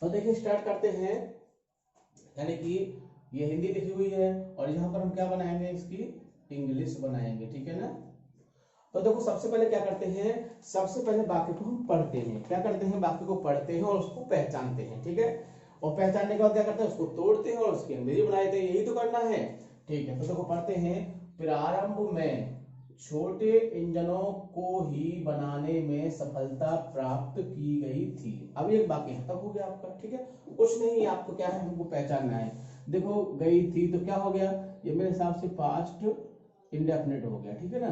तो देखिए स्टार्ट करते हैं। यानी कि ये हिंदी लिखी हुई है और यहाँ पर हम क्या बनाएंगे, इसकी इंग्लिश बनाएंगे, ठीक है ना। तो देखो सबसे पहले क्या करते हैं, सबसे पहले वाक्य को हम पढ़ते हैं। क्या करते हैं, वाक्य को पढ़ते हैं और उसको पहचानते हैं, ठीक है। और पहचानने के बाद क्या करते हैं, उसको तोड़ते हैं और उसकी अंग्रेजी बनाते हैं। यही तो करना है, ठीक है। तो देखो पढ़ते हैं, प्रारंभ में छोटे इंजनों को ही बनाने में सफलता प्राप्त की गई थी। अब एक वाक्य खत्म हो गया आपका, ठीक है। कुछ नहीं, आपको क्या है, हमको पहचानना है। देखो गई थी तो क्या हो गया, ये मेरे हिसाब से पास्ट इंडेफिनिट हो गया, ठीक है ना।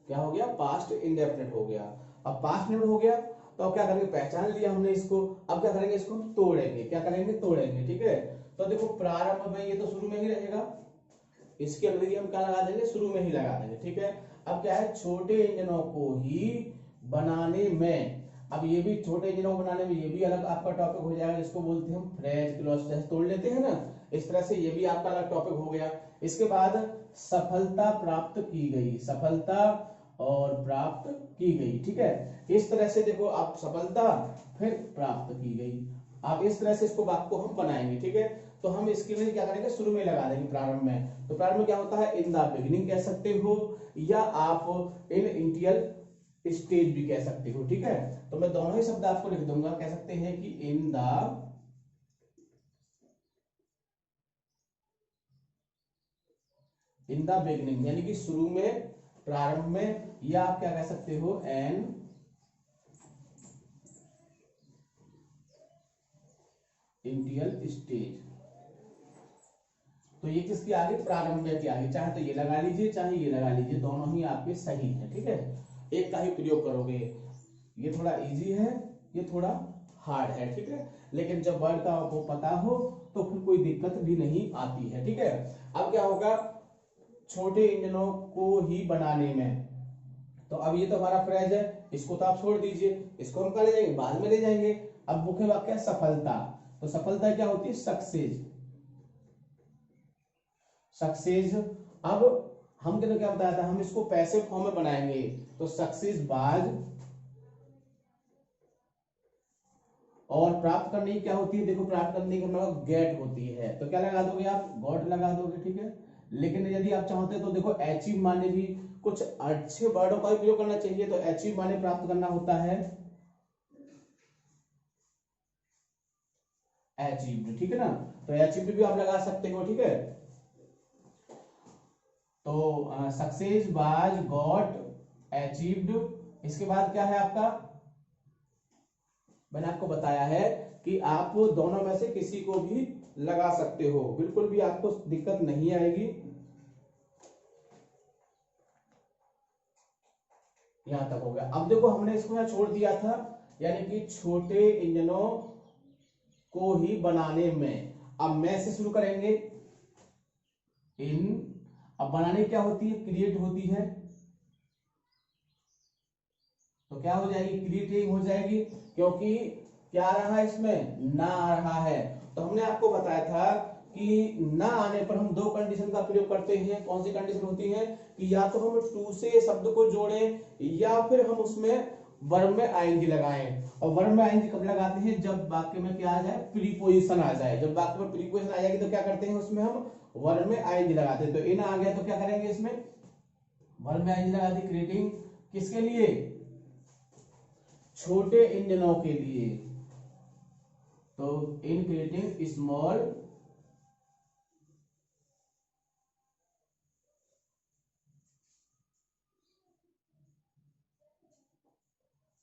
क्या हो गया, पास्ट इंडेफिनिट हो गया। अब पास्ट इंडेफिनिट हो गया तो अब क्या करेंगे, पहचान लिया हमने इसको। अब क्या करेंगे, इसको हम तोड़ेंगे। क्या करेंगे, तोड़ेंगे, ठीक है। तो देखो प्रारंभ में, ये तो शुरू में ही रहेगा, इसके अंग्रेजी हम क्या लगा देंगे, शुरू में ही लगा देंगे, ठीक है। अब क्या है, छोटे इंजनों को ही बनाने में। अब ये भी छोटे इंजनों को बनाने में, ये भी अलग आपका टॉपिक हो जाएगा, जिसको बोलते हैं हम फ्रेज क्लॉज, जैसे तोड़ लेते हैं ना, इस तरह से ये भी आपका अलग टॉपिक हो गया। इसके बाद सफलता प्राप्त की गई, सफलता और प्राप्त की गई, ठीक है। इस तरह से देखो आप, सफलता फिर प्राप्त की गई। आप इस तरह से इसको वाक्य को हम बनाएंगे, ठीक है। तो हम इसके लिए क्या करेंगे, शुरू में लगा देंगे प्रारंभ में। तो प्रारंभ में क्या होता है, इन द बिगिनिंग कह सकते हो, या आप इन इंटियल स्टेज भी कह सकते हो, ठीक है। तो मैं दोनों ही शब्द आपको लिख दूंगा। कह सकते हैं कि इन द बिगिनिंग, यानी कि शुरू में, प्रारंभ में, या आप क्या कह सकते हो, एन इंटियल स्टेज। तो ये किसकी आगे, प्रारंभ की आगे, चाहे तो ये लगा लीजिए चाहे ये लगा लीजिए, दोनों ही आपके सही है, ठीक है। एक का ही प्रयोग करोगे। ये थोड़ा इजी है, ये थोड़ा हार्ड है, ठीक है। लेकिन जब वर्ड का आपको पता हो तो फिर कोई दिक्कत भी नहीं आती है, ठीक है। अब क्या होगा, छोटे इंजनों को ही बनाने में। तो अब ये तो हमारा फ्रेज है, इसको तो आप छोड़ दीजिए, इसको हम कहा ले जाएंगे, बाद में ले जाएंगे। अब मुख्य वाक्य है सफलता। तो सफलता क्या होती है, सक्सेस, सक्सेस। अब हम क्या बताया था, हम इसको पैसिव फॉर्म में बनाएंगे। तो सक्सेस बाज, और प्राप्त करने की क्या होती है, देखो प्राप्त करने की मतलब गेट होती है। तो क्या लगा दोगे आप, गॉट लगा दोगे, ठीक है। लेकिन यदि आप चाहते तो देखो अचीव माने भी कुछ अच्छे वर्डों का उपयोग करना चाहिए। तो अचीव माने प्राप्त करना होता है अचीव्ड, ठीक है ना। तो अचीव्ड भी आप लगा सकते हो, ठीक है। तो सक्सेस बाज गॉट अचीव्ड। इसके बाद क्या है आपका, मैंने आपको बताया है कि आप दोनों में से किसी को भी लगा सकते हो, बिल्कुल भी आपको दिक्कत नहीं आएगी। यहां तक हो गया। अब देखो हमने इसको यहां छोड़ दिया था, यानी कि छोटे इंजनों को ही बनाने में। अब मैं से शुरू करेंगे, इन। अब बनाने क्या होती है, क्रिएट होती है। तो क्या हो जाएगी, क्रिएटिंग हो जाएगी, क्योंकि क्या आ रहा है इसमें, ना आ रहा है। तो हमने आपको बताया था कि ना आने पर हम दो कंडीशन का प्रयोग करते हैं। कौन सी कंडीशन होती है, कि या तो हम टू से शब्द को जोड़ें, या फिर हम उसमें वर्ब में आईएनजी लगाएं। और वर्ब में आईएनजी कब लगाते हैं, जब वाक्य में क्या आ जाए, प्रीपोजिशन आ जाए। जब वाक्य में प्रीपोजिशन आ जाएगी तो क्या करते हैं, उसमें हम वर्ब में आईएनजी लगाते हैं। तो इन आ गया तो क्या करेंगे, इसमें वर्ब में आईएनजी लगा दी। क्रिएटिंग किसके लिए, छोटे इंजनों के लिए। तो इन क्रिएटिंग स्मॉल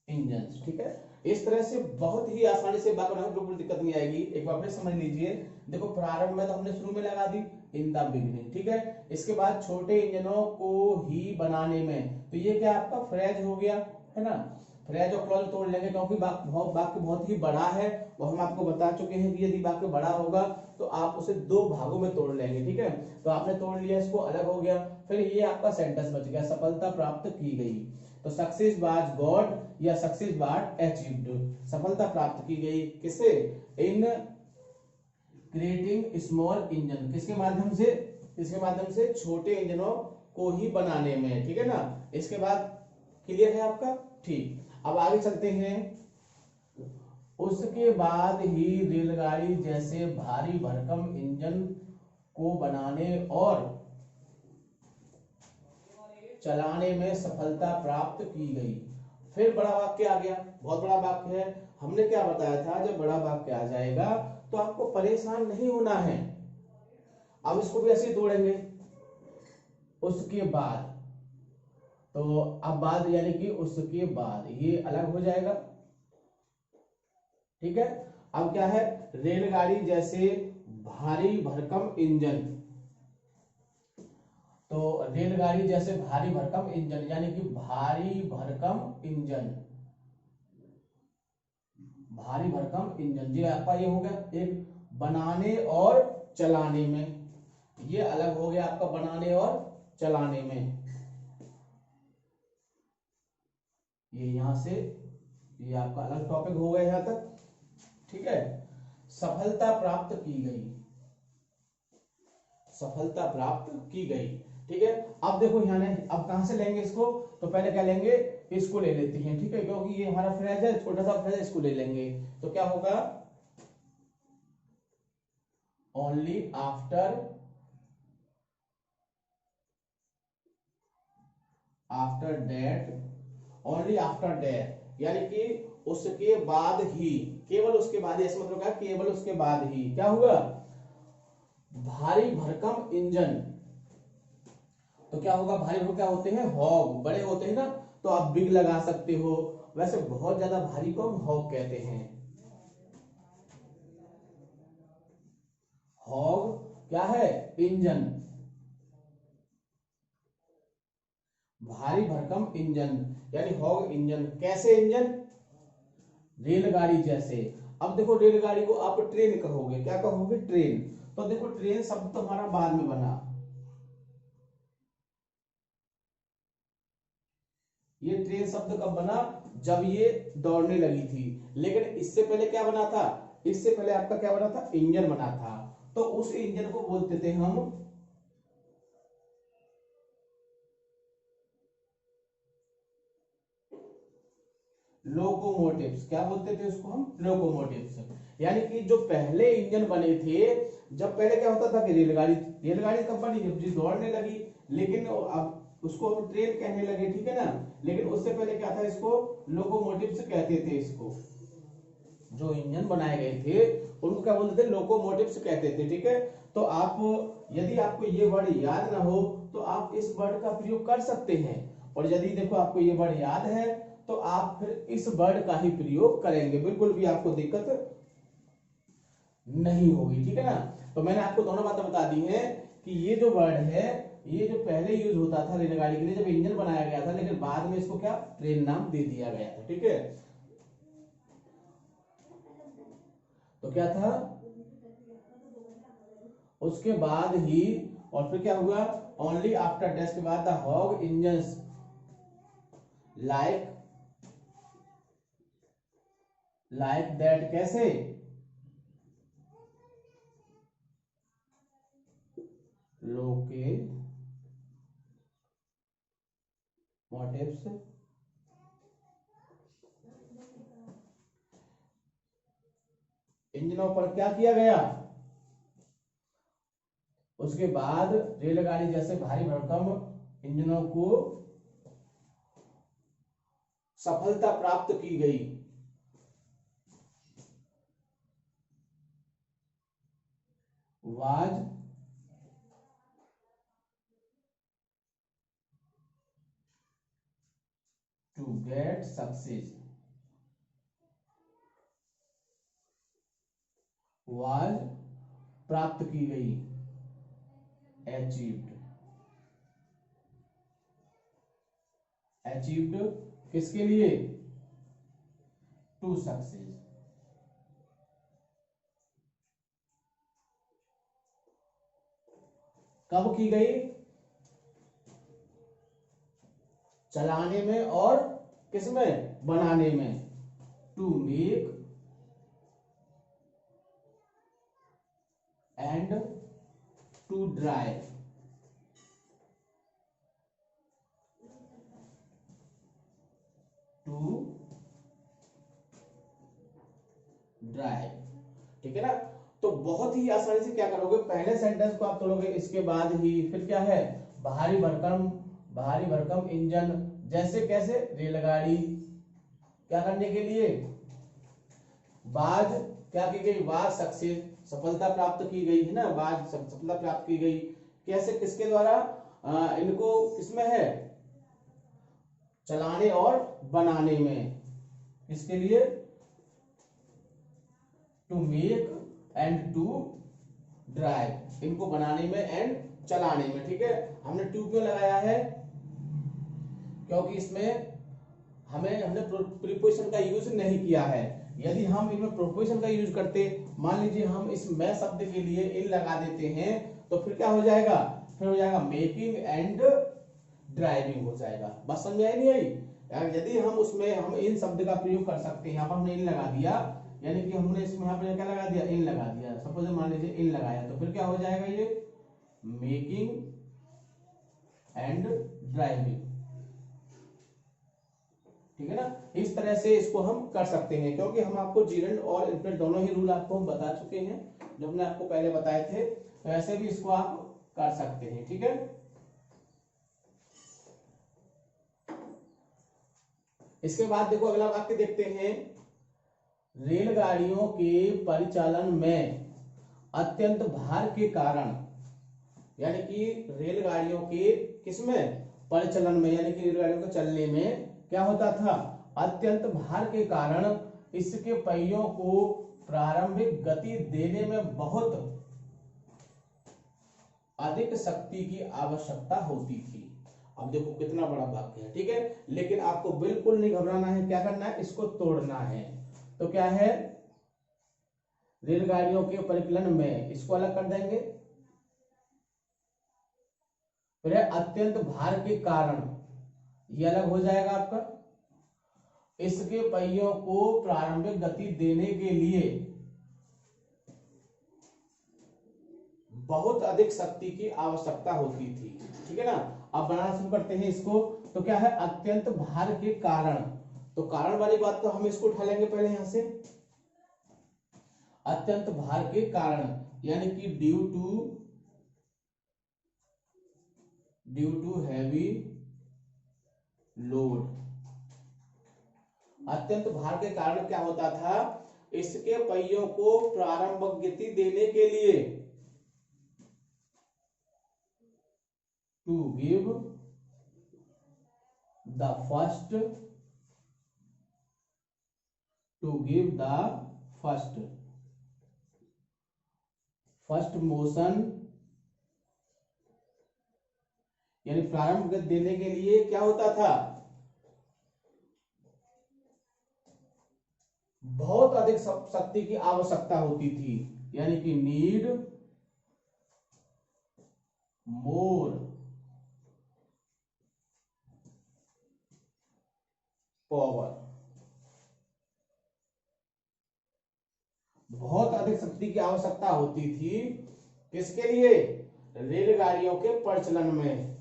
इंजन, ठीक है। इस तरह से बहुत ही आसानी से बात बनाओ, बिल्कुल दिक्कत नहीं आएगी। एक बार फिर समझ लीजिए, देखो प्रारंभ में तो हमने शुरू में लगा दी, इन द बिगिनिंग, ठीक है। इसके बाद छोटे इंजनों को ही बनाने में, तो ये क्या आपका फ्रेज हो गया, है ना। फ्रेज और क्लॉज तोड़ लेंगे, क्योंकि वाक्य बहुत ही बड़ा है। वो हम आपको बता चुके हैं कि यदि वाक्य बड़ा होगा तो आप उसे दो भागों में तोड़ लेंगे, ठीक है। तो आपने तोड़ लिया, इसको अलग हो गया। फिर ये आपका सेंटेंस बच गया, सफलता प्राप्त की गई। तो सक्सेस वाज गॉट या सक्सेस वाज अचीव्ड, सफलता प्राप्त की गई किसे, इन क्रिएटिंग स्मॉल इंजन, किसके माध्यम से, इसके माध्यम से छोटे इंजनों को ही बनाने में, ठीक है ना। इसके बाद क्लियर है आपका, ठीक। अब आगे चलते हैं, उसके बाद ही रेलगाड़ी जैसे भारी भरकम इंजन को बनाने और चलाने में सफलता प्राप्त की गई। फिर बड़ा वाक्य आ गया, बहुत बड़ा वाक्य है। हमने क्या बताया था, जब बड़ा वाक्य आ जाएगा तो आपको परेशान नहीं होना है। अब इसको भी ऐसे ही तोड़ेंगे। उसके बाद, तो अब बाद यानी कि उसके बाद ये अलग हो जाएगा, ठीक है। अब क्या है, रेलगाड़ी जैसे भारी भरकम इंजन, तो रेलगाड़ी जैसे भारी भरकम इंजन यानी कि भारी भरकम इंजन, भारी भरकम इंजन, जी आपका ये हो गया एक। बनाने और चलाने में, ये अलग हो गया आपका बनाने और चलाने में। ये यहां से ये आपका अलग टॉपिक हो गया यहां तक, ठीक है। सफलता प्राप्त की गई, सफलता प्राप्त की गई, ठीक है। अब देखो यहाँ ने, अब कहां से लेंगे इसको, तो पहले क्या लेंगे, इसको ले लेते हैं, ठीक है, क्योंकि ये हमारा फ्रेज है, छोटा सा फ्रेज, इसको ले लेंगे। तो क्या होगा, only after, after date, only after date यानी कि उसके बाद ही, केवल उसके बाद ही, ऐसा मतलब क्या, केवल उसके बाद ही क्या हुआ, भारी भरकम इंजन। तो क्या होगा, भारी भरकम क्या होते हैं, हॉग, बड़े होते हैं ना, तो आप बिग लगा सकते हो। वैसे बहुत ज्यादा भारी को हम हॉग कहते हैं। हॉग क्या है, इंजन, भारी भरकम इंजन यानी हॉग इंजन। कैसे इंजन, रेलगाड़ी जैसे। अब देखो रेलगाड़ी को आप ट्रेन कहोगे, क्या कहोगे, ट्रेन। तो देखो ट्रेन शब्द तो हमारा बाद में बना, ये ट्रेन शब्द कब बना, जब ये दौड़ने लगी थी। लेकिन इससे पहले क्या बना था, इससे पहले आपका क्या बना था, इंजन बना था। तो उस इंजन को बोलते थे हम लोकोमोटिव्स। क्या बोलते थे उसको हम, लोकोमोटिव्स। यानी कि जो पहले इंजन बने थे, जब पहले क्या होता था कि रेलगाड़ी, रेलगाड़ी कब बनी, जब जी दौड़ने लगी। लेकिन अब उसको हम ट्रेन कहने लगे, ठीक है ना। लेकिन उससे पहले क्या था, इसको लोकोमोटिव्स कहते थे। इसको जो इंजन बनाए गए थे उनको क्या बोलते थे, लोकोमोटिव्स कहते थे, ठीक है। तो आप, यदि आपको ये वर्ड याद ना हो तो आप इस वर्ड का प्रयोग कर सकते हैं, और यदि देखो आपको ये वर्ड याद है तो आप फिर इस वर्ड का ही प्रयोग करेंगे, बिल्कुल भी आपको दिक्कत नहीं होगी, ठीक है ना। तो मैंने आपको दोनों बातें बता दी हैं कि ये जो वर्ड है, ये जो पहले यूज होता था रेलगाड़ी के लिए जब इंजन बनाया गया था, लेकिन बाद में इसको क्या, ट्रेन नाम दे दिया गया था, ठीक है। तो क्या था, उसके बाद ही, और फिर क्या हुआ, ओनली आफ्टर डेथ के बाद the hog engine like, like that, कैसे, लोके मोटिव्स, इंजनों पर क्या किया गया, उसके बाद रेलगाड़ी जैसे भारी भरकम इंजनों को सफलता प्राप्त की गई। Was to get success, was प्राप्त की गई, अचीव्ड, अचीव्ड किसके लिए, टू सक्सेस। कब की गई, चलाने में और किसमें, बनाने में। To make and to drive, to drive. ठीक है ना। तो बहुत ही आसानी से क्या करोगे, पहले सेंटेंस को आप तोड़ोगे, इसके बाद ही फिर क्या है, भारी भरकम इंजन, जैसे कैसे, रेलगाड़ी, क्या करने के लिए, बाज क्या की गई, बाज सक्सेस, सफलता प्राप्त की गई है ना, बाज सफलता प्राप्त की गई, कैसे, किसके द्वारा, इनको किसमें है, चलाने और बनाने में, इसके लिए, to make and to drive, इनको बनाने में एंड चलाने में। ठीक है, हमने टू क्यों लगाया है, क्योंकि इसमें हमने प्रीपोजिशन का यूज नहीं किया है। यदि हम इनमें प्रीपोजिशन का यूज करते, मान लीजिए हम इस मैं शब्द के लिए इन लगा देते हैं, तो फिर क्या हो जाएगा, फिर हो जाएगा मेकिंग एंड ड्राइविंग हो जाएगा। बस समझ में आई नहीं आई। यदि हम उसमें हम इन शब्द का प्रयोग कर सकते हैं, यहाँ पर हमने इन लगा दिया, यानी कि हमने इसमें यहाँ पर क्या लगा दिया, इन लगा दिया, सपोज मान लीजिए इन लगाया, तो फिर क्या हो जाएगा, ये मेकिंग एंड ड्राइविंग। ठीक है ना, इस तरह से इसको हम कर सकते हैं, क्योंकि हम आपको जीरेंड और इन्फ्लेट दोनों ही रूल आपको हम बता चुके हैं, जो हमने आपको पहले बताए थे, तो ऐसे भी इसको आप कर सकते हैं। ठीक है, इसके बाद देखो अगला वाक्य देखते हैं, रेलगाड़ियों के परिचालन में अत्यंत भार के कारण, यानी कि रेलगाड़ियों के किसमें, परिचालन में, यानी कि रेलगाड़ियों के चलने में क्या होता था, अत्यंत भार के कारण इसके पहियों को प्रारंभिक गति देने में बहुत अधिक शक्ति की आवश्यकता होती थी। अब देखो कितना बड़ा वाक्य है। ठीक है, लेकिन आपको बिल्कुल नहीं घबराना है, क्या करना है, इसको तोड़ना है। तो क्या है, रेलगाड़ियों के परिचालन में, इसको अलग कर देंगे, फिर अत्यंत भार के कारण, ये अलग हो जाएगा आपका, इसके पहियों को प्रारंभिक गति देने के लिए बहुत अधिक शक्ति की आवश्यकता होती थी। ठीक है ना, अब बनाना शुरू करते हैं इसको। तो क्या है, अत्यंत भार के कारण, तो कारण वाली बात तो हम इसको उठा लेंगे पहले यहां से, अत्यंत भार के कारण, यानी कि ड्यू टू हैवी लोड। अत्यंत भार के कारण क्या होता था, इसके पहियों को प्रारंभिक गति देने के लिए, to give the first motion, यानी प्रारंभ गति देने के लिए क्या होता था, बहुत अधिक शक्ति की आवश्यकता होती थी, यानी कि नीड मोर पावर, बहुत अधिक शक्ति की आवश्यकता होती थी, किसके लिए, रेलगाड़ियों के परिचालन में।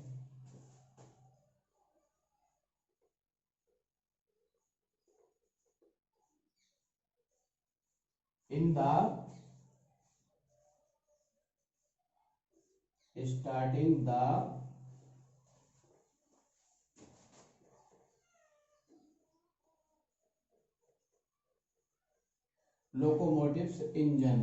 In the starting the locomotives engine.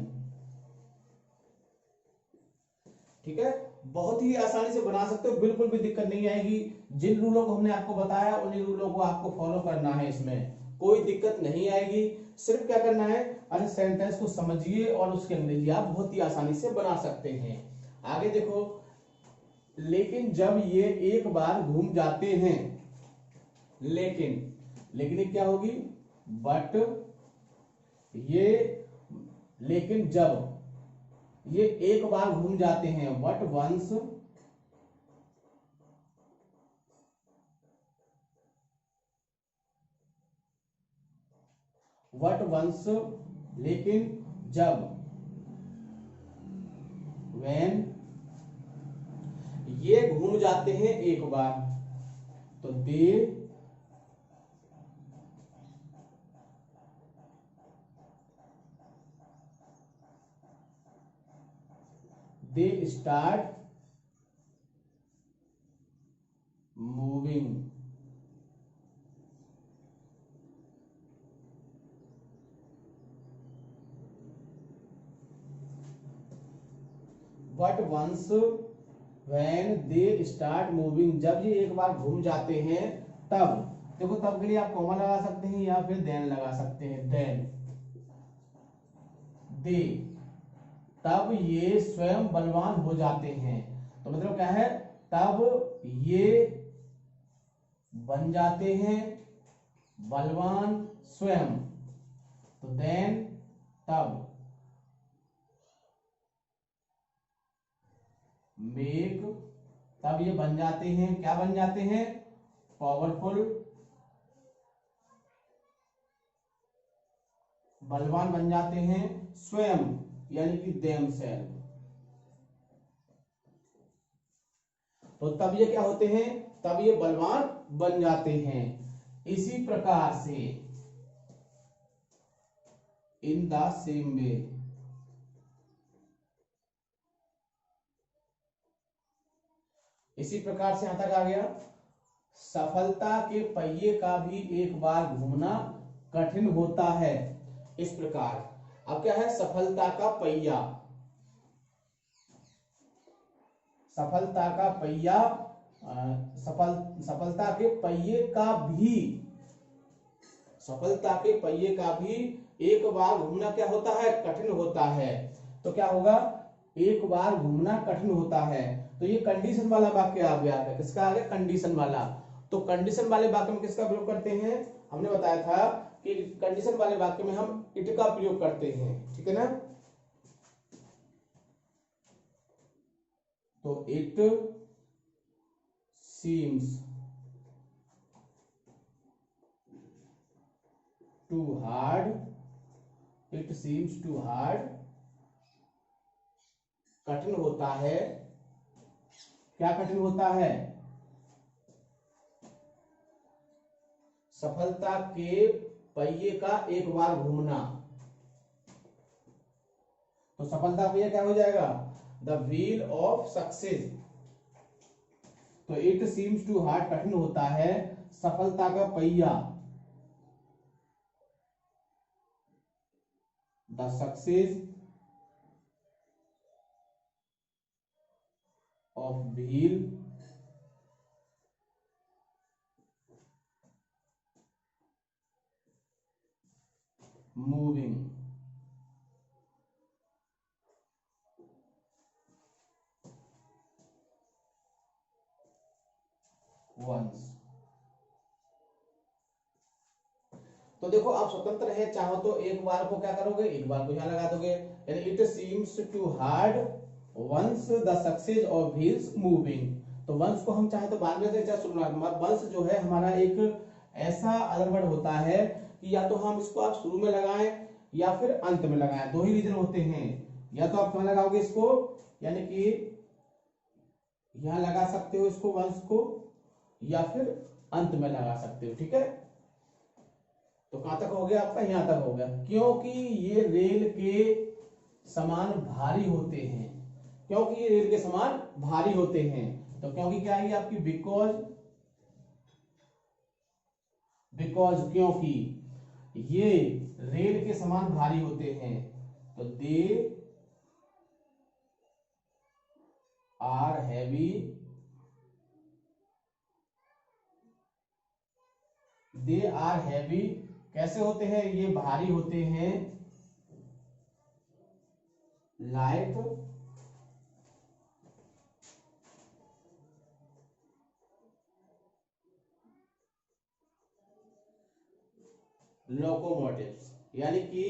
ठीक है, बहुत ही आसानी से बना सकते हो, बिल्कुल भी दिक्कत नहीं आएगी। जिन रूलों को हमने आपको बताया उन्हीं रूलों को आपको फॉलो करना है, इसमें कोई दिक्कत नहीं आएगी। सिर्फ क्या करना है, अरे सेंटेंस को समझिए और उसकी अंग्रेजी आप बहुत ही आसानी से बना सकते हैं। आगे देखो, लेकिन जब ये एक बार घूम जाते हैं, लेकिन क्या होगी, बट ये, लेकिन जब ये एक बार घूम जाते हैं, बट वंस, लेकिन जब, when, ये घूम जाते हैं एक बार, तो they they start moving. But once when they start moving, जब ये एक बार घूम जाते हैं तब, देखो तब के लिए आप कॉमा लगा सकते हैं या फिर देन लगा सकते हैं, देन दे, तब ये स्वयं बलवान हो जाते हैं। तो मतलब क्या है, तब ये बन जाते हैं बलवान स्वयं। तो देन, तब, मेक, तब ये बन जाते हैं, क्या बन जाते हैं, पावरफुल, बलवान बन जाते हैं स्वयं, यानी कि देमसेल्फ। तो तब ये क्या होते हैं, तब ये बलवान बन जाते हैं। इसी प्रकार से, इन द सेम वे, इसी प्रकार से यहां तक आ गया। सफलता के पहिए का भी एक बार घूमना कठिन होता है। इस प्रकार, अब क्या है, सफलता का पहिया, सफलता का पहिया, सफलता के पहिए का भी, सफलता के पहिए का भी एक बार घूमना क्या होता है, कठिन होता है। तो क्या होगा, एक बार घूमना कठिन होता है। तो ये कंडीशन वाला वाक्य आ गया है, किसका आ गया, कंडीशन वाला। तो कंडीशन वाले वाक्य में किसका प्रयोग करते हैं, हमने बताया था कि कंडीशन वाले वाक्य में हम इट का प्रयोग करते हैं, ठीक है ना। तो it seems to hard, it seems to hard, कठिन होता है, क्या कठिन होता है, सफलता के पहिए का एक बार घूमना। तो सफलता पहिया क्या हो जाएगा, द व्हील ऑफ सक्सेस। तो इट सीम्स टू हार्ड, कठिन होता है, सफलता का पहिया, the success of wheel moving. Once. तो देखो आप स्वतंत्र है, चाहो तो एक बार को क्या करोगे, एक बार को यहां लगा दोगे, यानी it seems to hard once the success of wheels moving. तो वंस को हम चाहे तो बाद में चाहे शुरुआत में, वंस जो है हमारा एक ऐसा अदर वर्ड होता है कि या तो हम इसको आप शुरू में लगाएं या फिर अंत में लगाएं, दो ही रीजन होते हैं। या तो आप कहां लगाओगे इसको, यानी कि यहां लगा सकते हो इसको वंस को, या फिर अंत में लगा सकते हो, ठीक है। तो कहां तक हो गया आपका, यहां तक हो गया। क्योंकि ये रेल के समान भारी होते हैं, क्योंकि ये रेल के समान भारी होते हैं। तो क्योंकि क्या आएगी आपकी, बिकॉज, बिकॉज क्योंकि ये रेल के समान भारी होते हैं। तो they are heavy, they are heavy, कैसे होते हैं, ये भारी होते हैं, लाइक लोकोमोटिव्स, यानी कि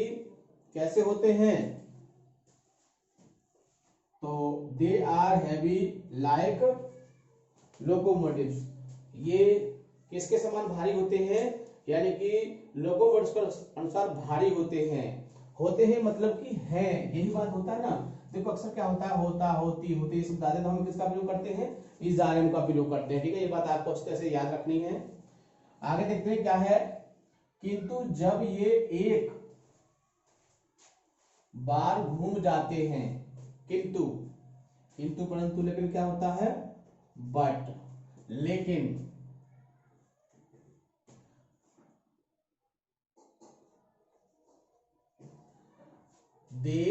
कैसे होते हैं, तो they are heavy like locomotives, ये किसके समान भारी होते हैं, यानी कि लोकोमोटिव्स के अनुसार भारी होते हैं। होते हैं मतलब कि है, यही बात होता है ना। देखो अक्सर क्या होता है, होता, होती, होते, ये सब ज्यादा तो हम किसका प्रयोग करते हैं, इज आर एम का प्रयोग करते हैं, ठीक है। ये बात आपको अच्छे से याद रखनी है। आगे देखते हैं क्या है, किंतु जब ये एक बार घूम जाते हैं, किंतु किंतु परंतु लेकिन क्या होता है, बट, लेकिन, दे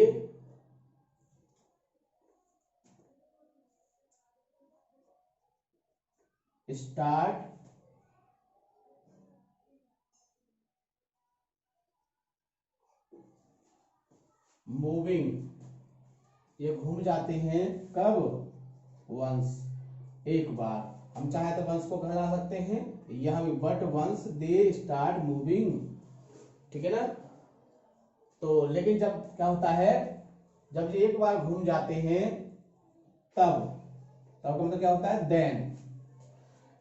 स्टार्ट मूविंग, ये घूम जाते हैं कब, वंस, एक बार। हम चाहे तो वंस को घर ला सकते हैं, यहां भी but once they start moving, ठीक है ना। तो लेकिन जब क्या होता है, जब ये एक बार घूम जाते हैं तब, तब का मतलब क्या होता है, देन,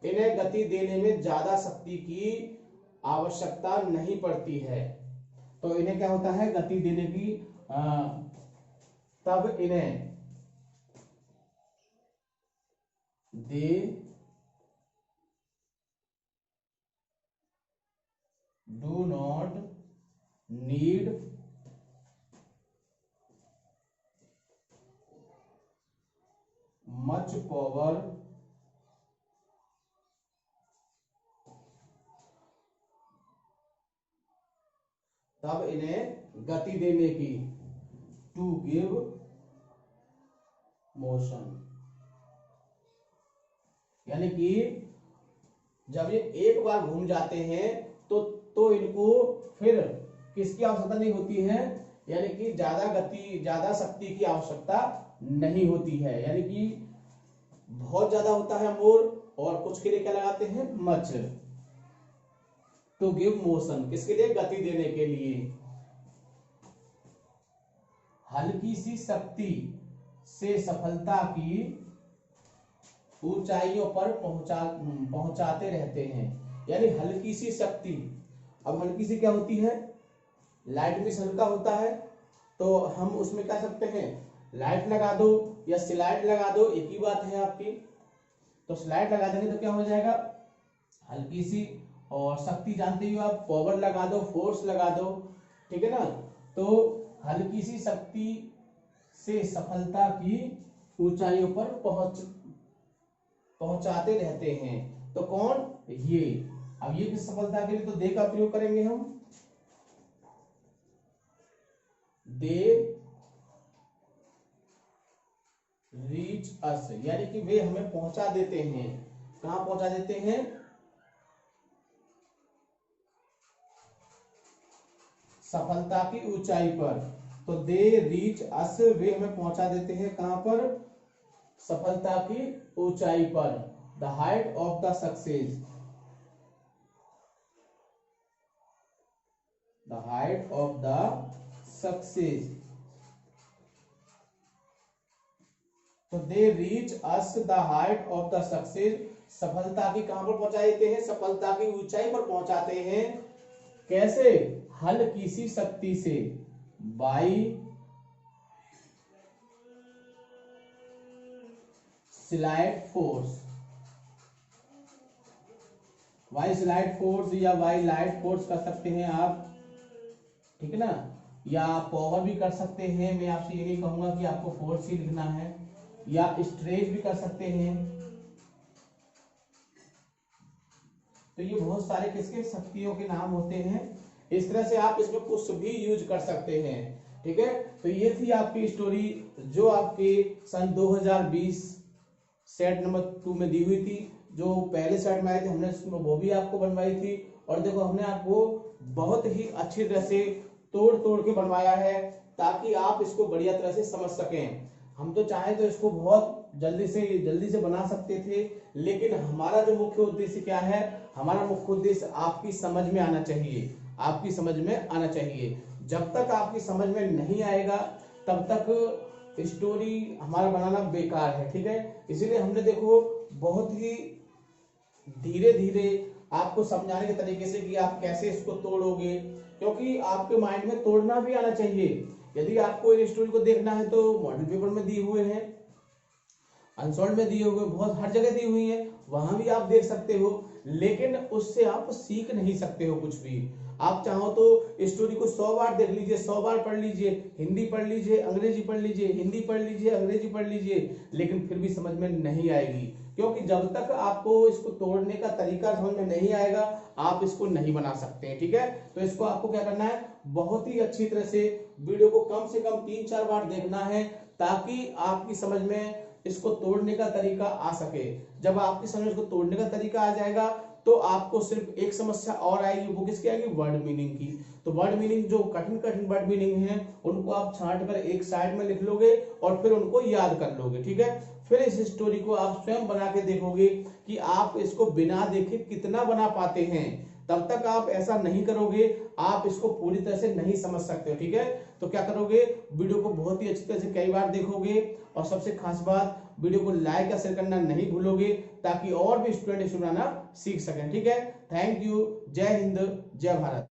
इन्हें गति देने में ज्यादा शक्ति की आवश्यकता नहीं पड़ती है। तो इन्हें क्या होता है, गति देने की तब इन्हें they do not need much power तब इन्हें गति देने की, टू गिव मोशन, यानी कि जब ये एक बार घूम जाते हैं तो इनको फिर किसकी आवश्यकता नहीं होती है, यानी कि ज्यादा गति, ज्यादा शक्ति की आवश्यकता नहीं होती है। यानी कि बहुत ज्यादा होता है मोर, और कुछ के लिए क्या लगाते हैं, मच, टू गिव मोशन, किसके लिए, गति देने के लिए। हल्की सी शक्ति से सफलता की ऊंचाइयों पर पहुंचाते रहते हैं, यानी हल्की सी शक्ति। अब हल्की सी क्या होती है, लाइट भी हल्का होता है, तो हम उसमें क्या सकते हैं, लाइट लगा दो या स्लाइड लगा दो, एक ही बात है आपकी। तो स्लाइड लगा देंगे तो क्या हो जाएगा, हल्की सी, और शक्ति जानते हो आप, पावर लगा दो, फोर्स लगा दो, ठीक है ना। तो हल्की सी शक्ति से सफलता की ऊंचाइयों पर पहुंचाते रहते हैं। तो कौन, ये। अब ये किस सफलता के लिए, तो दे का प्रयोग करेंगे हम, दे रीच अस, यानी कि वे हमें पहुंचा देते हैं, कहां पहुंचा देते हैं, सफलता की ऊंचाई पर। तो दे रीच अस, वे हमें पहुंचा देते हैं कहां पर, सफलता की ऊंचाई पर, the height of the success, the height of the success. तो they reach us the height of the success, सफलता की कहां पर पहुंचा देते हैं, सफलता की ऊंचाई पर पहुंचाते हैं। कैसे, हल्की सी शक्ति से, by slide force, by slide force या वाई लाइट फोर्स कर सकते हैं आप, ठीक है ना, या पावर भी कर सकते हैं। मैं आपसे ये नहीं कहूंगा कि आपको फोर्स ही लिखना है, या स्ट्रेच भी कर सकते हैं। तो ये बहुत सारे किसके शक्तियों के नाम होते हैं, इस तरह से आप इसमें कुछ भी यूज कर सकते हैं, ठीक है। तो ये थी आपकी स्टोरी जो आपके सन 2020 सेट नंबर 2 में दी हुई थी। जो पहले सेट में आए थे हमने वो भी आपको बनवाई थी, और देखो हमने आपको बहुत ही अच्छी तरह से तोड़ तोड़ के बनवाया है ताकि आप इसको बढ़िया तरह से समझ सकें। हम तो चाहे तो इसको बहुत जल्दी से बना सकते थे, लेकिन हमारा जो मुख्य उद्देश्य क्या है, हमारा मुख्य उद्देश्य आपकी समझ में आना चाहिए, आपकी समझ में आना चाहिए। जब तक आपकी समझ में नहीं आएगा तब तक स्टोरी हमारा बनाना बेकार है, ठीक है। इसीलिए हमने देखो बहुत ही धीरे धीरे आपको समझाने के तरीके से कि आप कैसे इसको तोड़ोगे, क्योंकि आपके माइंड में तोड़ना भी आना चाहिए। यदि आपको इन स्टोरी को देखना है तो मॉडल पेपर में दिए हुए हैं, अनसोल्ड में दिए हुए, बहुत हर जगह दी हुई है, वहां भी आप देख सकते हो, लेकिन उससे आप सीख नहीं सकते हो कुछ भी। आप चाहो तो स्टोरी को 100 बार देख लीजिए, 100 बार पढ़ लीजिए, हिंदी पढ़ लीजिए, अंग्रेजी पढ़ लीजिए, हिंदी पढ़ लीजिए, अंग्रेजी पढ़ लीजिए, लेकिन फिर भी समझ में नहीं आएगी, क्योंकि जब तक आपको इसको तोड़ने का तरीका समझ में नहीं आएगा आप इसको नहीं बना सकते हैं। ठीक है, तो इसको आपको क्या करना है, बहुत ही अच्छी तरह से वीडियो को कम से कम 3-4 बार देखना है, ताकि आपकी समझ में इसको तोड़ने का तरीका आ सके। जब आपकी समझ में इसको तोड़ने का तरीका आ जाएगा तो आपको सिर्फ एक समस्या और आएगी, वो किसकी आएगी, वर्ड मीनिंग की। तो वर्ड मीनिंग, जो कठिन कठिन वर्ड मीनिंग है उनको आप छांट कर एक साइड में लिख लोगे और फिर उनको याद कर लोगे। ठीक है, फिर इस स्टोरी को आप स्वयं बना के देखोगे कि आप इसको बिना देखे कितना बना पाते हैं। तब तक आप ऐसा नहीं करोगे, आप इसको पूरी तरह से नहीं समझ सकते हो। ठीक है, तो क्या करोगे, वीडियो को बहुत ही अच्छी तरह से कई बार देखोगे, और सबसे खास बात, वीडियो को लाइक या शेयर करना नहीं भूलोगे, ताकि और भी स्टूडेंट इसको बनाना सीख सकें। ठीक है, थैंक यू, जय हिंद, जय भारत।